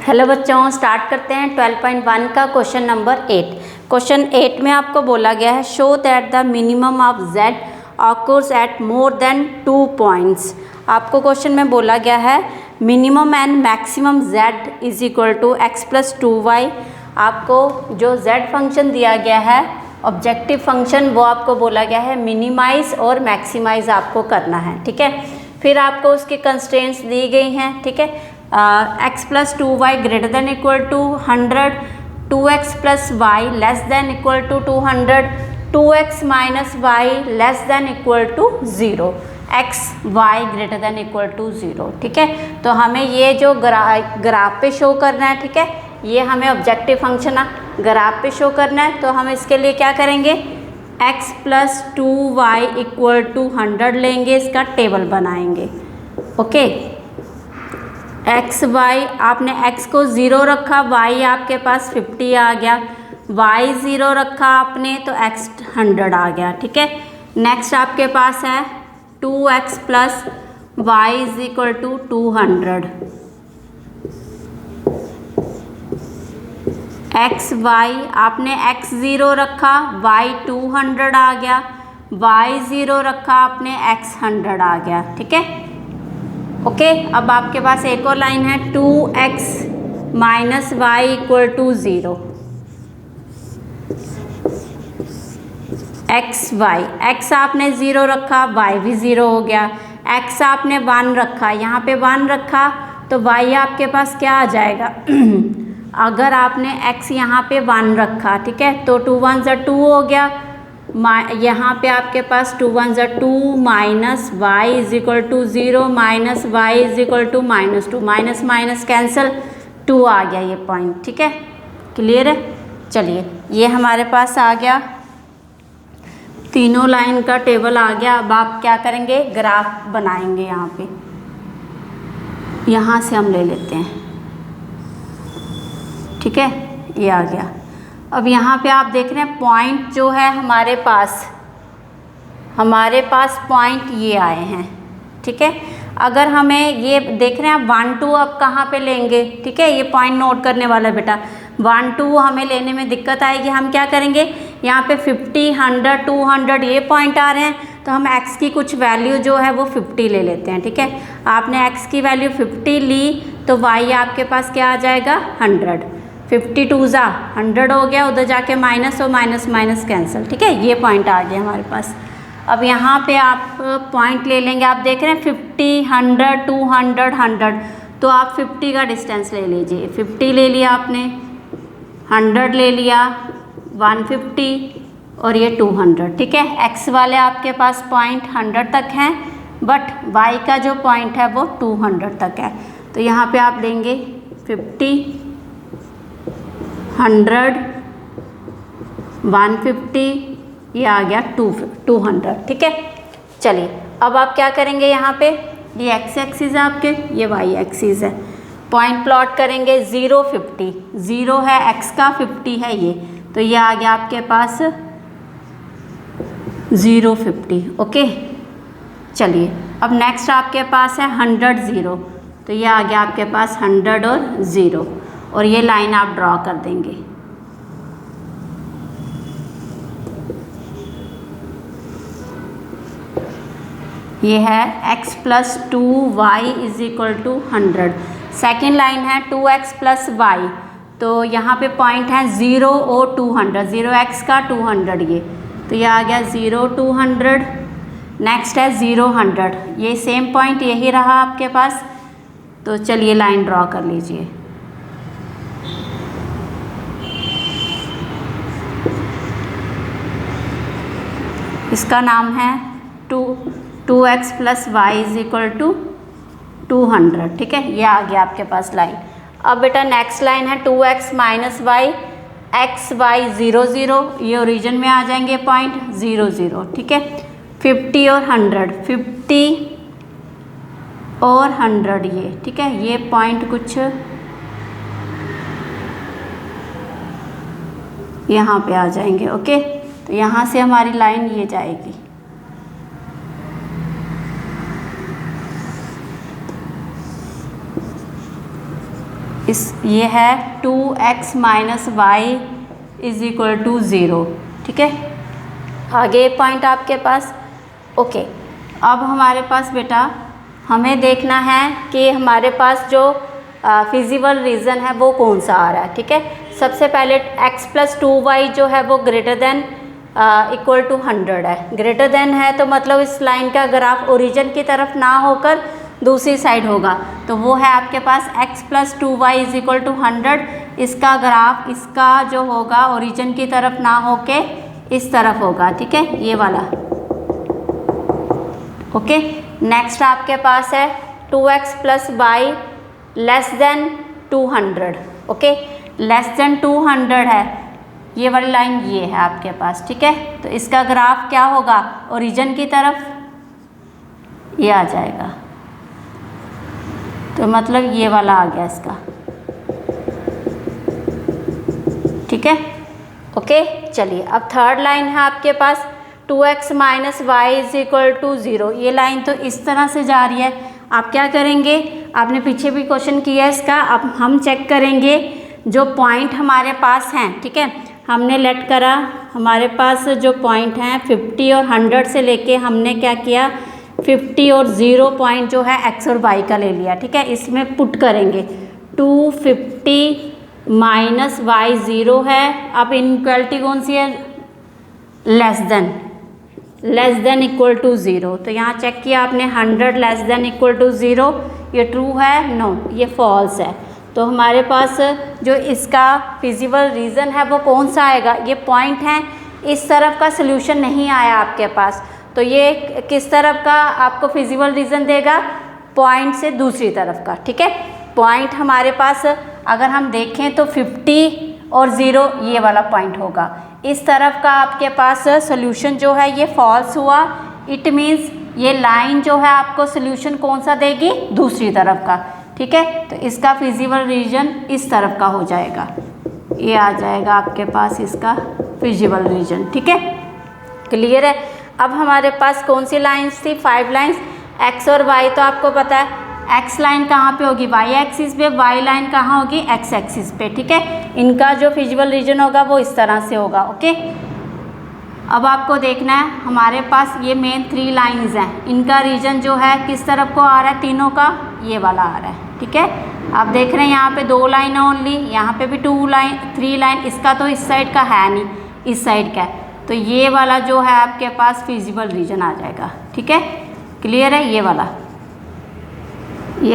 Hello बच्चों, start करते हैं 12.1 का क्वेश्चन नंबर 8। क्वेश्चन 8 में आपको बोला गया है show that the minimum of z occurs at more than 2 points. आपको क्वेश्चन में बोला गया है minimum and maximum z is equal to x plus 2y। आपको जो z फंक्शन दिया गया है ऑब्जेक्टिव फंक्शन, वो आपको बोला गया है मिनिमाइज और मैक्सिमाइज आपको करना है। ठीक है, फिर आपको उसकी कंस्ट्रेंट्स दी गई हैं। ठीक है, x plus 2y greater than equal to 100, 2x plus y less than equal to 200, 2x minus y less than equal to 0, x y greater than equal to 0। ठीक है, तो हमें ये जो ग्राफ पे शो करना है, ठीक है, ये हमें ऑब्जेक्टिव फंक्शन ग्राफ पे शो करना है। तो हम इसके लिए क्या करेंगे, x plus 2y equal to 100 लेंगे, इसका टेबल बनाएंगे। ओके, x y आपने x को 0 रखा, y आपके पास 50 आ गया, y 0 रखा आपने तो x 100 आ गया। ठीक है, नेक्स्ट आपके पास है 2x plus y is equal to 200, x y आपने x 0 रखा, y 200 आ गया, y 0 रखा आपने, x 100 आ गया। ठीक है, ओके, अब आपके पास एक और लाइन है 2x minus y equal to 0, x y, x आपने 0 रखा, y भी 0 हो गया, x आपने 1 रखा, यहाँ पे 1 रखा तो y आपके पास क्या आ जाएगा अगर आपने x यहाँ पे 1 रखा, ठीक है, तो 2 1 ज़ा 2 हो गया, यहाँ पे आपके पास 2 1 ज़ा 2 minus y is equal to 0 minus y is equal to -2, minus minus cancel, 2 आ गया ये पॉइंट। ठीक है, क्लियर है। चलिए, ये हमारे पास आ गया, तीनों लाइन का टेबल आ गया। अब आप क्या करेंगे, ग्राफ बनाएंगे। यहाँ पे यहाँ से हम ले लेते हैं। ठीक है, ये आ गया। अब यहाँ पे आप देख रहे हैं पॉइंट जो है हमारे पास पॉइंट ये आए हैं। ठीक है, अगर हमें ये देख रहे हैं 1 2 अब कहाँ पे लेंगे, ठीक है, ये पॉइंट नोट करने वाला बेटा। 1 2 हमें लेने में दिक्कत आएगी, हम क्या करेंगे, यहाँ पे 50 100 200 ये पॉइंट आ रहे हैं, तो हम x की कुछ वैल्यू जो है वो 50 ले लेते हैं। ठीक है, आपने x की वैल्यू 50 ली तो y आपके पास क्या आ जाएगा 100, 52 ज़ा 100 हो गया, उधर जाके माइनस और माइनस माइनस कैंसिल। ठीक है, ये पॉइंट आ गया हमारे पास। अब यहाँ पे आप पॉइंट ले लेंगे, आप देख रहे हैं 50 100 200 100, तो आप 50 का डिस्टेंस ले लीजिए। 50 ले लिया आपने, 100 ले लिया, 150 और ये 200। ठीक है, x वाले आपके पास पॉइंट 100 तक हैं, बट y का जो पॉइंट है वो 200 तक है। तो यहाँ पे आप देंगे 50 100 150, ये आ गया 200। ठीक है, चलिए अब आप क्या करेंगे, यहाँ पे ये x एक्सिस है आपके, ये y एक्सिस है, पॉइंट प्लॉट करेंगे। 0 50, 0 है x का, 50 है ये, तो ये आ गया आपके पास 0 50। ओके, चलिए अब नेक्स्ट आपके पास है 100 0, तो ये आ गया आपके पास 100 और 0, और ये लाइन आप ड्रॉ कर देंगे। ये है x plus 2y is equal to 100। Second line है 2x प्लस वाई, तो यहाँ पे पॉइंट है 0 और 200, 0x का 200 ये, तो ये आ गया 0 200। नेक्स्ट है 0 100, ये सेम पॉइंट यही रहा आपके पास, तो चलिए लाइन ड्रॉ कर लीजिए। इसका नाम है 2x plus y is equal to 200। ठीक है, ये आ गया आपके पास लाइन। अब बेटा नेक्स्ट लाइन है 2x minus Y, x Y 0 0, ये ओरिजिन में आ जाएंगे पॉइंट 0 0। ठीक है, 50 और 100, 50 और 100 ये, ठीक है, ये पॉइंट कुछ यहाँ पे आ जाएंगे। ओके, तो यहाँ से हमारी लाइन ये जाएगी। ये है 2x minus y is equal to 0। ठीक है, आगे पॉइंट आपके पास। ओके, अब हमारे पास बेटा हमें देखना है कि हमारे पास जो फिजिबल रीज़न है वो कौन सा आ रहा है। ठीक है, सबसे पहले x प्लस 2y जो है वो ग्रेटर देन इक्वल टू 100 है। ग्रेटर देन है तो मतलब इस लाइन का ग्राफ ओरिजिन की तरफ ना होकर दूसरी साइड होगा, तो वो है आपके पास x plus 2y is equal to 100। इसका ग्राफ इसका जो होगा ओरिजिन की तरफ ना होके इस तरफ होगा। ठीक है, ये वाला। ओके, नेक्स्ट आपके पास है 2x plus y less than 200। Okay, less than 200 है, ये वाली लाइन ये है आपके पास। ठीक है, तो इसका ग्राफ क्या होगा, ओरिजिन की तरफ ये आ जाएगा, तो मतलब ये वाला आ गया इसका। ठीक है, ओके, चलिए अब थर्ड लाइन है आपके पास 2x minus y is equal to 0। ये लाइन तो इस तरह से जा रही है। आप क्या करेंगे, आपने पीछे भी क्वेश्चन किया है इसका, अब हम चेक करेंगे जो पॉइंट हमारे पास हैं। ठीक है, हमने लेट करा हमारे पास जो पॉइंट हैं 50 और 100 से लेके हमने क्या किया 50 और 0 पॉइंट जो है x और y का ले लिया। ठीक है, इसमें पुट करेंगे 250 माइनस वाई 0 है। अब इनइक्वालिटी कौन सी है, लेस देन इक्वल टू 0। तो यहाँ चेक किया आपने 100 लेस देन इक्वल टू 0, ये ट्रू है, नो ये फॉल्स है। तो हमारे पास जो इसका फिजिबल रीज़न है वो कौन सा आएगा, ये पॉइंट है, इस तरफ का सोल्यूशन नहीं आया आपके पास, तो ये किस तरफ का आपको फिजिबल रीज़न देगा, पॉइंट से दूसरी तरफ का। ठीक है, पॉइंट हमारे पास अगर हम देखें तो 50 और 0 ये वाला पॉइंट होगा, इस तरफ का आपके पास सोल्यूशन जो है ये फॉल्स हुआ। इट मीन्स ये लाइन जो है आपको सोल्यूशन कौन सा देगी, दूसरी तरफ का। ठीक है, तो इसका फिजिबल रीजन इस तरफ का हो जाएगा, ये आ जाएगा आपके पास इसका फिजिबल रीजन। ठीक है, क्लियर है। अब हमारे पास कौन सी लाइन्स थी, 5 लाइन्स, x और y तो आपको पता है x लाइन कहाँ पे होगी, y एक्सिस पे, y लाइन कहाँ होगी, x एक्सिस पे। ठीक है, इनका जो फिजिबल रीजन होगा वो इस तरह से होगा। ओके, अब आपको देखना है हमारे पास ये मेन 3 लाइंस हैं, इनका रीजन जो है किस तरफ को आ रहा है, तीनों का ये वाला आ रहा है। ठीक है, आप देख रहे हैं यहाँ पे 2 लाइन है ओनली, यहाँ पे भी 3 लाइन, इसका तो इस साइड का है नहीं, इस साइड का है, तो ये वाला जो है आपके पास फिजिबल रीजन आ जाएगा। ठीक है, क्लियर है। ये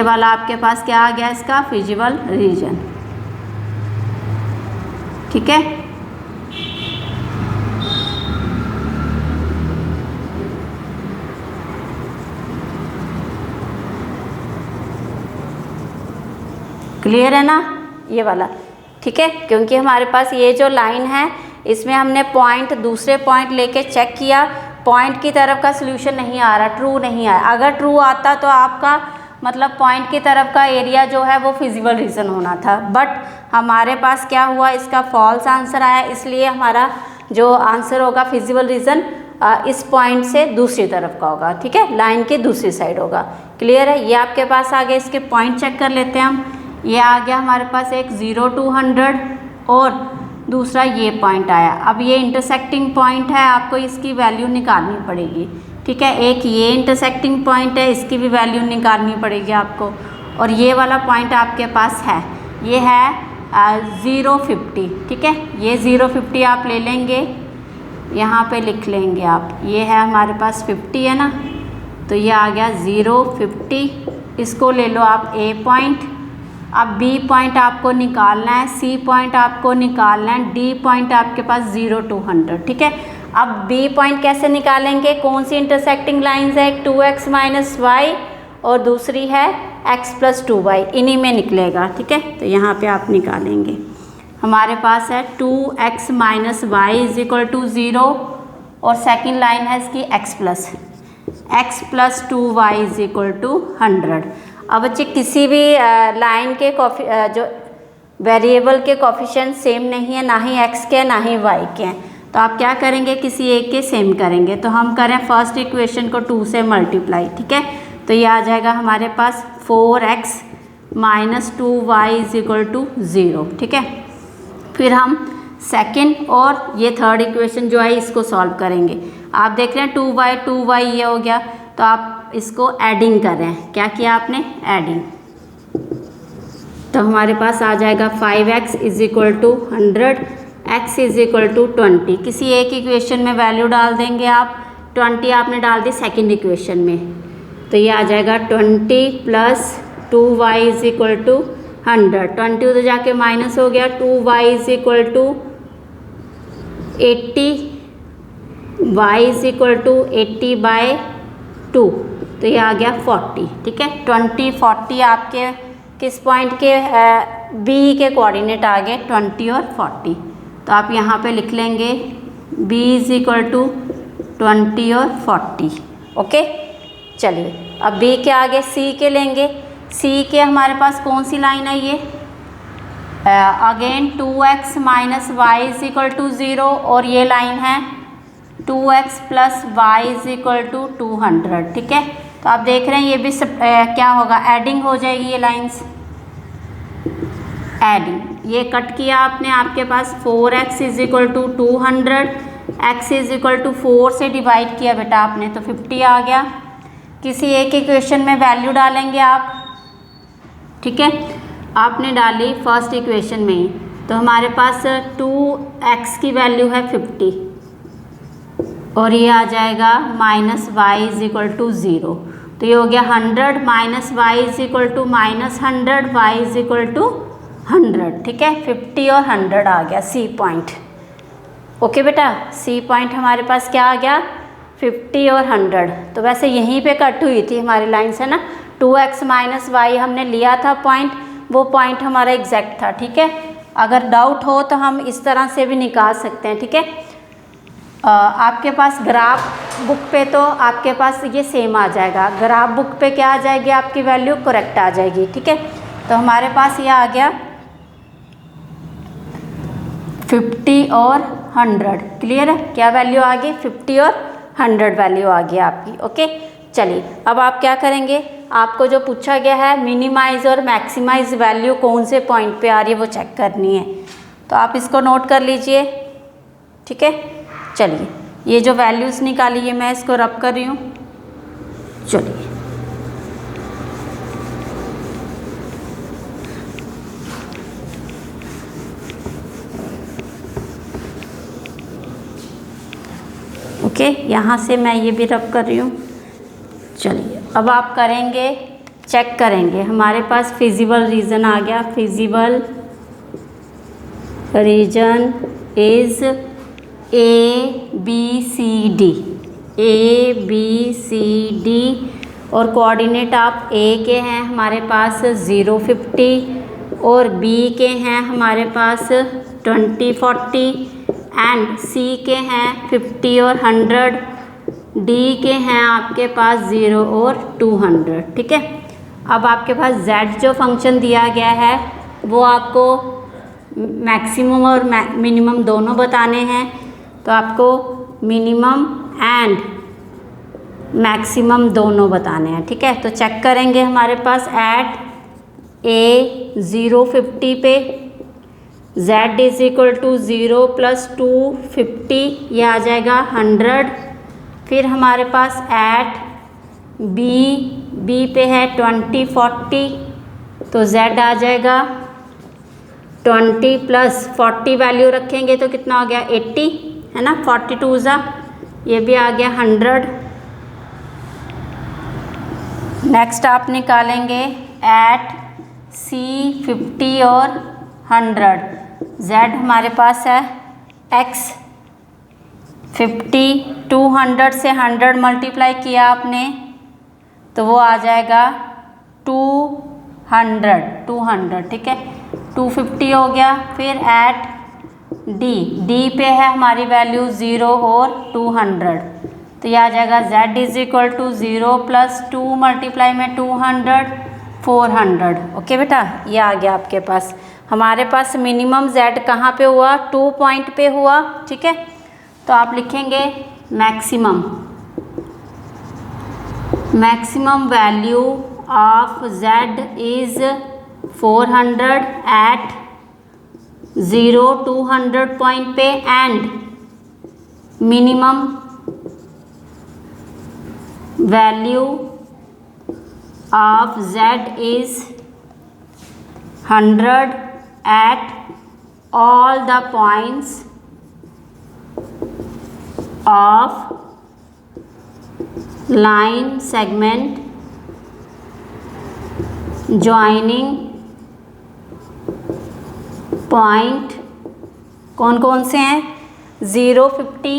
वाला आपके पास क्या आ गया, इसका फिजिबल रीजन। ठीक है, क्लियर है ना ये वाला। ठीक है, क्योंकि हमारे पास ये जो लाइन है इसमें हमने पॉइंट दूसरे पॉइंट लेके चेक किया, पॉइंट की तरफ का सोल्यूशन नहीं आ रहा, ट्रू नहीं आया। अगर ट्रू आता तो आपका मतलब पॉइंट की तरफ का एरिया जो है वो फिजिबल रीजन होना था, बट हमारे पास क्या हुआ, इसका फॉल्स आंसर आया, इसलिए हमारा जो आंसर होगा फिजिबल रीजन इस पॉइंट से दूसरी तरफ का होगा। ठीक है, लाइन की दूसरी साइड होगा। क्लियर है, ये आपके पास आ गया। इसके पॉइंट चेक कर लेते हैं हम। ये आ गया हमारे पास एक 0 to 100 और दूसरा ये पॉइंट आया। अब ये इंटरसेक्टिंग पॉइंट है, आपको इसकी वैल्यू निकालनी पड़ेगी। ठीक है, एक ये इंटरसेक्टिंग पॉइंट है, इसकी भी वैल्यू निकालनी पड़ेगी आपको, और ये वाला पॉइंट आपके पास है, ये है 050। ठीक है, ये 050 आप ले लेंगे, यहाँ पे लिख लेंगे आप, ये है हमारे पास 50 है ना, तो ये आ गया 050, इसको ले लो आप A पॉइंट। अब B पॉइंट आपको निकालना है, C पॉइंट आपको निकालना है, D पॉइंट आपके पास 0 to 100। ठीक है, अब B पॉइंट कैसे निकालेंगे, कौन सी इंटरसेक्टिंग लाइंस है, 2x माइनस वाई और दूसरी है x प्लस 2y, इन्हीं में निकलेगा। ठीक है, तो यहाँ पे आप निकालेंगे, हमारे पास है 2x minus y is equal to 0 और सेकेंड लाइन है इसकी x plus 2y is equal to 100। अब बच्चे किसी भी लाइन के जो वेरिएबल के कोफिशिएंट सेम नहीं है, ना ही x के ना ही y के हैं, तो आप क्या करेंगे, किसी एक के सेम करेंगे। तो हम करें फर्स्ट इक्वेशन को 2 से मल्टीप्लाई। ठीक है, तो ये आ जाएगा हमारे पास 4x -2y is equal to 0, ठीक है। फिर हम सेकंड और ये थर्ड इक्वेशन जो है इसको सॉल्व करेंगे। आप देख रहे हैं 2y ये हो गया, तो आप इसको एडिंग कर रहे हैं। क्या किया आपने? एडिंग। तो हमारे पास आ जाएगा 5x is equal to 100, x is equal to 20। किसी एक इक्वेशन में वैल्यू डाल देंगे आप। 20 आपने डाल दी सेकंड इक्वेशन में, तो ये आ जाएगा 20 plus 2y is equal to 100। 20 उधर जाके माइनस हो गया, 2y is equal to 80, y is equal to 80/2, तो ये आ गया 40, ठीक है। 20, 40 आपके किस पॉइंट के b के कोऑर्डिनेट आ गए 20 और 40, तो आप यहाँ पे लिख लेंगे b इज इक्वल टू 20 और 40, ओके। चलिए अब b के आगे c के लेंगे। c के हमारे पास कौन सी लाइन है ये? Again 2x minus y is equal to 0, और ये लाइन है 2x plus y is equal to 200, ठीक है। तो आप देख रहे हैं ये भी क्या होगा? एडिंग हो जाएगी ये लाइंस, एडिंग। ये कट किया आपने, आपके पास 4x is equal to 200, x is equal to 4 से डिवाइड किया बेटा आपने, तो 50 आ गया। किसी एक इक्वेशन में वैल्यू डालेंगे आप, ठीक है। आपने डाली फर्स्ट इक्वेशन में ही, तो हमारे पास 2x की वैल्यू है 50, और ये आ जाएगा minus y is equal to 0, तो ये हो गया 100 minus y is equal to -100, y is equal to 100, ठीक है। 50 और 100 आ गया सी पॉइंट, ओके बेटा। सी पॉइंट हमारे पास क्या आ गया? 50 और 100। तो वैसे यहीं पे कट हुई थी हमारी लाइन से ना, 2x माइनस वाई हमने लिया था पॉइंट, वो पॉइंट हमारा एग्जैक्ट था, ठीक है। अगर डाउट हो तो हम इस तरह से भी निकाल सकते हैं, ठीक है। आपके पास ग्राफ बुक पे तो आपके पास ये सेम आ जाएगा, ग्राफ बुक पे क्या आ जाएगी? आपकी वैल्यू करेक्ट आ जाएगी, ठीक है। तो हमारे पास ये आ गया 50 और 100, क्लियर है? क्या वैल्यू आ गई? 50 और 100 वैल्यू आ गई आपकी, ओके। चलिए अब आप क्या करेंगे? आपको जो पूछा गया है मिनिमाइज और मैक्सिमाइज वैल्यू कौन से पॉइंट पे आ रही है वो चेक करनी है, तो आप इसको नोट कर लीजिए, ठीक है। चलिए ये जो वैल्यूज़ निकाली है मैं इसको रब कर रही हूँ। चलिए ओके, यहाँ से मैं ये भी रब कर रही हूँ। चलिए अब आप करेंगे, चेक करेंगे। हमारे पास फिजिबल रीजन आ गया, feasible region is ABCD, ABCD, और कोऑर्डिनेट आप A के हैं हमारे पास 0, 50, और B के हैं हमारे पास 20, 40, एंड C के हैं 50 और 100, D के हैं आपके पास 0 और 200, ठीक है। अब आपके पास Z जो फंक्शन दिया गया है वो आपको मैक्सिमम और मिनिमम दोनों बताने हैं, तो आपको मिनिमम एंड मैक्सिमम दोनों बताने हैं, ठीक है। तो चेक करेंगे हमारे पास एट A 0, 50 पे Z is equal to 0 plus 250, ये आ जाएगा 100। फिर हमारे पास एट B पे है 20, 40, तो Z आ जाएगा 20 प्लस 40 वैल्यू रखेंगे तो कितना हो गया 80, है ना। 42 ज़ा ये भी आ गया 100। नेक्स्ट आप निकालेंगे एट C 50 और 100। Z हमारे पास है X 50, 200 से 100 मल्टीप्लाई किया आपने तो वो आ जाएगा 200, ठीक है। 250 हो गया। फिर एट D पे है हमारी वैल्यू 0 और 200, तो ये आ जाएगा Z is equal to 0 plus 2 multiply में 200, 400। ओके बेटा, ये आ गया आपके पास। हमारे पास मिनिमम Z कहाँ पे हुआ? 2 पॉइंट पे हुआ, ठीक है। तो आप लिखेंगे maximum value of Z is 400 at 0 200 point पे and minimum value of z is 100 at all the points of line segment joining point कौन कौन से हैं 0 50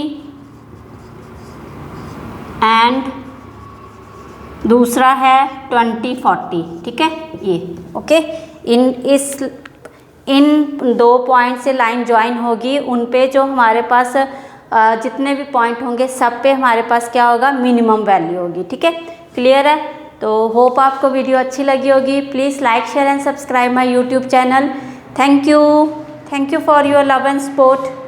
एंड दूसरा है 20 40। ठीक है, ये ओके। इन दो पॉइंट से लाइन ज्वाइन होगी, उन पे जो हमारे पास जितने भी पॉइंट होंगे सब पे हमारे पास क्या होगा, मिनिमम वैल्यू होगी। ठीक है, क्लियर है। तो होप आपको वीडियो अच्छी लगी होगी। Please like share and subscribe my YouTube channel. Thank you for your love and support.